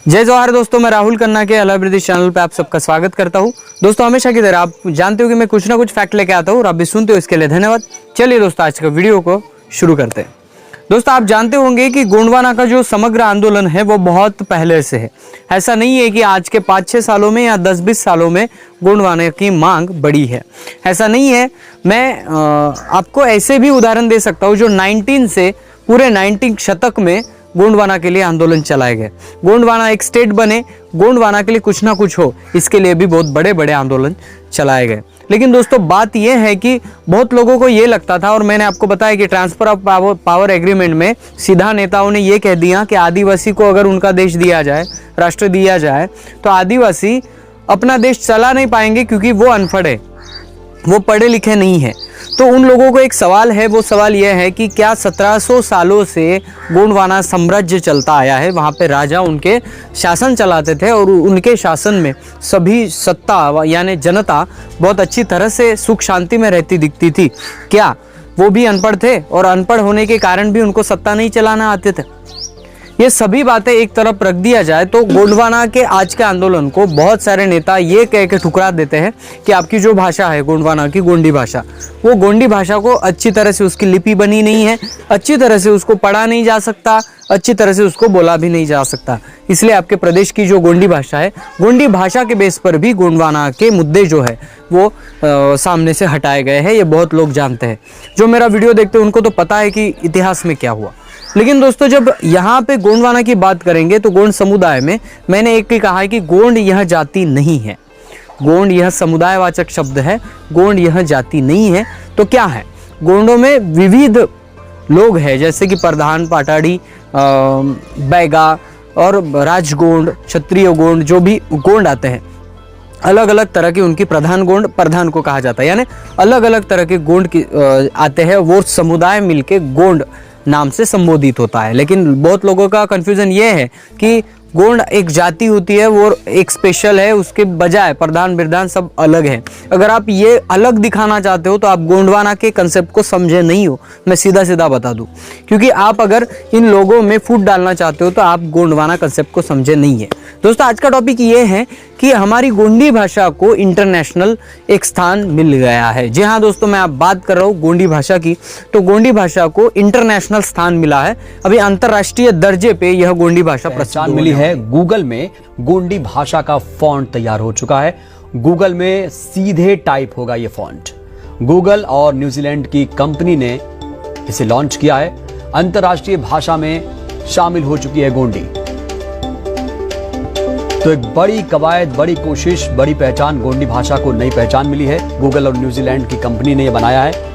जय जवाहर दोस्तों, मैं राहुल खन्ना के अलग ब्रिटिश चैनल पे आप सबका स्वागत करता हूं। दोस्तों हमेशा की तरह आप जानते हो कि मैं कुछ ना कुछ फैक्ट लेके आता हूं और आप भी सुनते हो, इसके लिए धन्यवाद। चलिए दोस्तों आज का वीडियो को शुरू करते हैं। दोस्तों आप जानते होंगे कि गोंडवाना का जो समग्र आंदोलन है वो बहुत पहले से है। ऐसा नहीं है कि आज के 5-6 सालों में या 10-20 सालों में गोंडवाना की मांग बढ़ी है, ऐसा नहीं है। मैं आपको ऐसे भी उदाहरण दे सकता हूँ जो 19 से पूरे 19 शतक में गोंडवाना के लिए आंदोलन चलाए गए। गोंडवाना एक स्टेट बने, गोंडवाना के लिए कुछ ना कुछ हो, इसके लिए भी बहुत बड़े बड़े आंदोलन चलाए गए। लेकिन दोस्तों बात यह है कि बहुत लोगों को ये लगता था, और मैंने आपको बताया कि ट्रांसफर ऑफ पावर एग्रीमेंट में सीधा नेताओं ने ये कह दिया कि आदिवासी को अगर उनका देश दिया जाए, राष्ट्र दिया जाए, तो आदिवासी अपना देश चला नहीं पाएंगे क्योंकि वो अनपढ़ है, वो पढ़े लिखे नहीं है। तो उन लोगों को एक सवाल है, वो सवाल यह है कि क्या 1700 सालों से गोंडवाना साम्राज्य चलता आया है, वहाँ पे राजा उनके शासन चलाते थे और उनके शासन में सभी सत्ता यानी जनता बहुत अच्छी तरह से सुख शांति में रहती दिखती थी, क्या वो भी अनपढ़ थे और अनपढ़ होने के कारण भी उनको सत्ता नहीं चलाना आते थे? ये सभी बातें एक तरफ रख दिया जाए तो गोंडवाना के आज के आंदोलन को बहुत सारे नेता ये कह के ठुकरा देते हैं कि आपकी जो भाषा है गोंडवाना की गोंडी भाषा, वो गोंडी भाषा को अच्छी तरह से उसकी लिपि बनी नहीं है, अच्छी तरह से उसको पढ़ा नहीं जा सकता, अच्छी तरह से उसको बोला भी नहीं जा सकता। इसलिए आपके प्रदेश की जो गोंडी भाषा है, गोंडी भाषा के बेस पर भी गोंडवाना के मुद्दे जो है वो सामने से हटाए गए हैं। ये बहुत लोग जानते हैं, जो मेरा वीडियो देखते हैं उनको तो पता है कि इतिहास में क्या हुआ। लेकिन दोस्तों जब यहाँ पे गोंडवाना की बात करेंगे तो गोंड समुदाय में मैंने एक ही कहा है कि गोंड यह जाति नहीं है, गोंड यह समुदायवाचक शब्द है, गोंड यह जाति नहीं है। तो क्या है? गोंडों में विविध लोग हैं, जैसे कि प्रधान, पाटाड़ी, बैगा और राजगोंड, क्षत्रिय गोंड, जो भी गोंड आते हैं अलग अलग तरह की उनकी प्रधान गोंड, प्रधान को कहा जाता है, यानी अलग अलग तरह के गोंड आते हैं, वो समुदाय मिलके गोंड नाम से संबोधित होता है। लेकिन बहुत लोगों का कंफ्यूजन ये है कि गोंड एक जाति होती है, वो एक स्पेशल है, उसके बजाय प्रधान बिरधान सब अलग है। अगर आप ये अलग दिखाना चाहते हो तो आप गोंडवाना के कंसेप्ट को समझे नहीं हो, मैं सीधा सीधा बता दूं, क्योंकि आप अगर इन लोगों में फूट डालना चाहते हो तो आप गोंडवाना कंसेप्ट को समझे नहीं है। दोस्तों आज का टॉपिक ये है कि हमारी गोंडी भाषा को इंटरनेशनल एक स्थान मिल गया है। जी हाँ दोस्तों, मैं आप बात कर रहा हूँ गोंडी भाषा की, तो गोंडी भाषा को इंटरनेशनल स्थान मिला है। अभी अंतर्राष्ट्रीय दर्जे पे यह गोंडी भाषा पहचान मिली है। गूगल में गोंडी भाषा का फॉन्ट तैयार हो चुका है। गूगल में सीधे टाइप होगा ये फॉन्ट। गूगल और न्यूजीलैंड की कंपनी ने इसे लॉन्च किया है। अंतर्राष्ट्रीय भाषा में शामिल हो चुकी है गोंडी। तो एक बड़ी कवायद, बड़ी कोशिश, बड़ी पहचान, गोंडी भाषा को नई पहचान मिली है। गूगल और न्यूजीलैंड की कंपनी ने यह बनाया है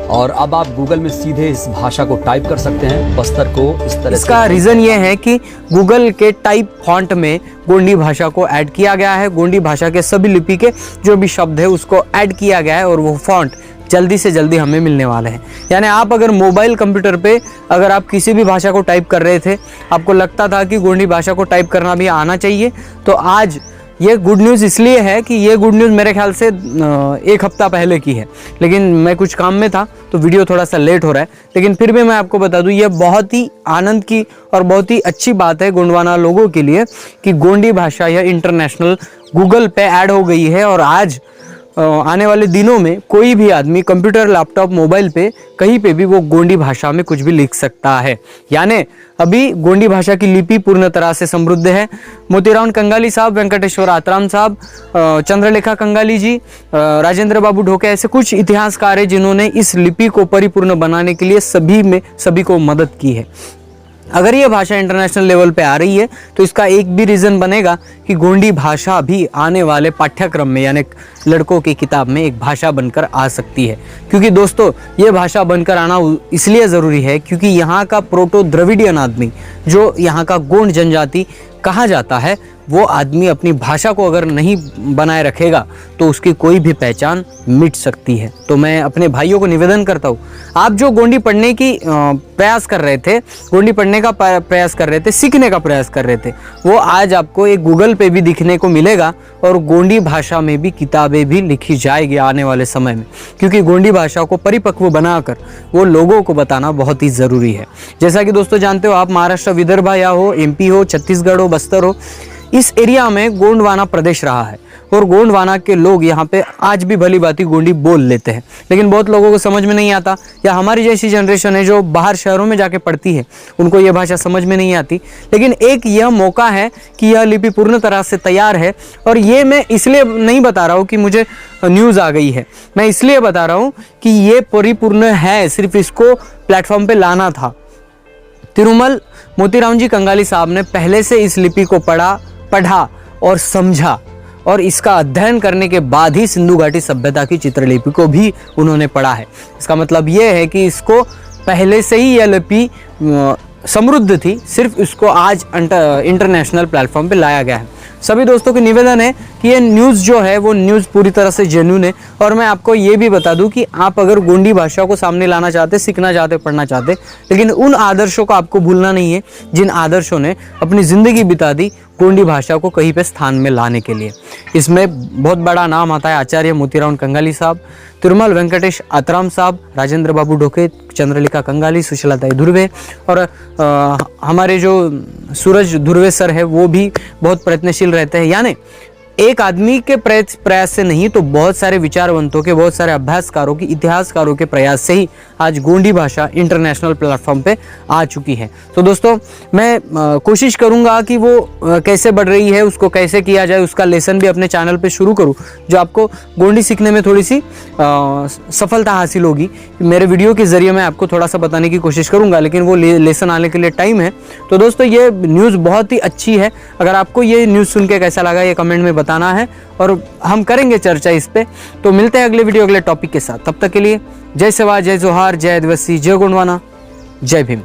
और अब आप गूगल में सीधे इस भाषा को टाइप कर सकते हैं, बस्तर को इस तरह। इसका रीजन ये है कि गूगल के टाइप फॉन्ट में गोंडी भाषा को ऐड किया गया है। गोंडी भाषा के सभी लिपि के जो भी शब्द है उसको ऐड किया गया है और वो फॉन्ट जल्दी से जल्दी हमें मिलने वाले हैं। यानी आप अगर मोबाइल कंप्यूटर पे अगर आप किसी भी भाषा को टाइप कर रहे थे, आपको लगता था कि गोंडी भाषा को टाइप करना भी आना चाहिए, तो आज ये गुड न्यूज़ इसलिए है कि ये गुड न्यूज़ मेरे ख्याल से 1 हफ्ता पहले की है, लेकिन मैं कुछ काम में था तो वीडियो थोड़ा सा लेट हो रहा है। लेकिन फिर भी मैं आपको बता दूं, ये बहुत ही आनंद की और बहुत ही अच्छी बात है गोंडवाना लोगों के लिए कि गोंडी भाषा यह इंटरनेशनल गूगल पे ऐड हो गई है। और आज आने वाले दिनों में कोई भी आदमी कंप्यूटर, लैपटॉप, मोबाइल पे कहीं पे भी वो गोंडी भाषा में कुछ भी लिख सकता है। यानी अभी गोंडी भाषा की लिपि पूर्ण तरह से समृद्ध है। मोतीराम कंगाली साहब, वेंकटेश्वर आतराम साहब, चंद्रलेखा कंगाली जी, राजेंद्र बाबू ढोके, ऐसे कुछ इतिहासकार हैं जिन्होंने इस लिपि को परिपूर्ण बनाने के लिए सभी को मदद की है। अगर ये भाषा इंटरनेशनल लेवल पे आ रही है तो इसका एक भी रीज़न बनेगा कि गोंडी भाषा भी आने वाले पाठ्यक्रम में यानी लड़कों की किताब में एक भाषा बनकर आ सकती है। क्योंकि दोस्तों ये भाषा बनकर आना इसलिए ज़रूरी है क्योंकि यहाँ का प्रोटो द्रविडियन आदमी, जो यहाँ का गोंड जनजाति कहा जाता है, वो आदमी अपनी भाषा को अगर नहीं बनाए रखेगा तो उसकी कोई भी पहचान मिट सकती है। तो मैं अपने भाइयों को निवेदन करता हूँ, आप जो गोंडी पढ़ने की प्रयास कर रहे थे, गोंडी पढ़ने का प्रयास कर रहे थे, सीखने का प्रयास कर रहे थे, वो आज आपको एक गूगल पे भी दिखने को मिलेगा और गोंडी भाषा में भी किताबें भी लिखी जाएगी आने वाले समय में, क्योंकि गोंडी भाषा को परिपक्व बनाकर वो लोगों को बताना बहुत ही ज़रूरी है। जैसा कि दोस्तों जानते हो आप, महाराष्ट्र, विदर्भ या हो, एमपी हो, छत्तीसगढ़ हो, बस्तर हो, इस एरिया में गोंडवाना प्रदेश रहा है और गोंडवाना के लोग यहाँ पे आज भी भली भांति गोंडी बोल लेते हैं, लेकिन बहुत लोगों को समझ में नहीं आता, या हमारी जैसी जनरेशन है जो बाहर शहरों में जाके पढ़ती है उनको ये भाषा समझ में नहीं आती। लेकिन एक यह मौका है कि यह लिपि पूर्ण तरह से तैयार है, और ये मैं इसलिए नहीं बता रहा हूँ कि मुझे न्यूज़ आ गई है, मैं इसलिए बता रहा हूँ कि ये परिपूर्ण है, सिर्फ इसको प्लेटफॉर्म पे लाना था। तिरुमल मोतीराम जी कंगाली साहब ने पहले से इस लिपि को पढ़ा और समझा, और इसका अध्ययन करने के बाद ही सिंधु घाटी सभ्यता की चित्रलिपि को भी उन्होंने पढ़ा है। इसका मतलब ये है कि इसको पहले से ही यह लिपि समृद्ध थी, सिर्फ इसको आज इंटरनेशनल प्लेटफॉर्म पे लाया गया है। सभी दोस्तों की निवेदन है कि ये न्यूज़ जो है वो न्यूज़ पूरी तरह से जेन्युइन है, और मैं आपको ये भी बता दूं कि आप अगर गोंडी भाषा को सामने लाना चाहते, सीखना चाहते, पढ़ना चाहते, लेकिन उन आदर्शों को आपको भूलना नहीं है जिन आदर्शों ने अपनी ज़िंदगी बिता दी गोंडी भाषा को कहीं पे स्थान में लाने के लिए। इसमें बहुत बड़ा नाम आता है आचार्य मोतीराम कंगाली साहब, तिरुमल वेंकटेश आतराम साहब, राजेंद्र बाबू ढोके, चंद्रलेखा कंगाली, सुशीलाताई धुर्वे, और हमारे जो सूरज धुर्वे सर है वो भी बहुत प्रयत्नशील रहते हैं। यानी एक आदमी के प्रयास से नहीं, तो बहुत सारे विचारवंतों के, बहुत सारे अभ्यासकारों की, इतिहासकारों के प्रयास से ही आज गोंडी भाषा इंटरनेशनल प्लेटफॉर्म पे आ चुकी है। तो दोस्तों मैं कोशिश करूंगा कि वो कैसे बढ़ रही है, उसको कैसे किया जाए, उसका लेसन भी अपने चैनल पे शुरू करूं, जो आपको गोंडी सीखने में थोड़ी सी सफलता हासिल होगी। मेरे वीडियो के जरिए मैं आपको थोड़ा सा बताने की कोशिश करूंगा, लेकिन वो लेसन आने के लिए टाइम है। तो दोस्तों ये न्यूज़ बहुत ही अच्छी है, अगर आपको ये न्यूज़ सुन के कैसा लगा ये कमेंट में बताना है, और हम करेंगे चर्चा इस पे। तो मिलते हैं अगले वीडियो, अगले टॉपिक के साथ। तब तक के लिए जय सेवा, जय जोहार, जय आदिवासी, जय गोंडवाना, जय भीम।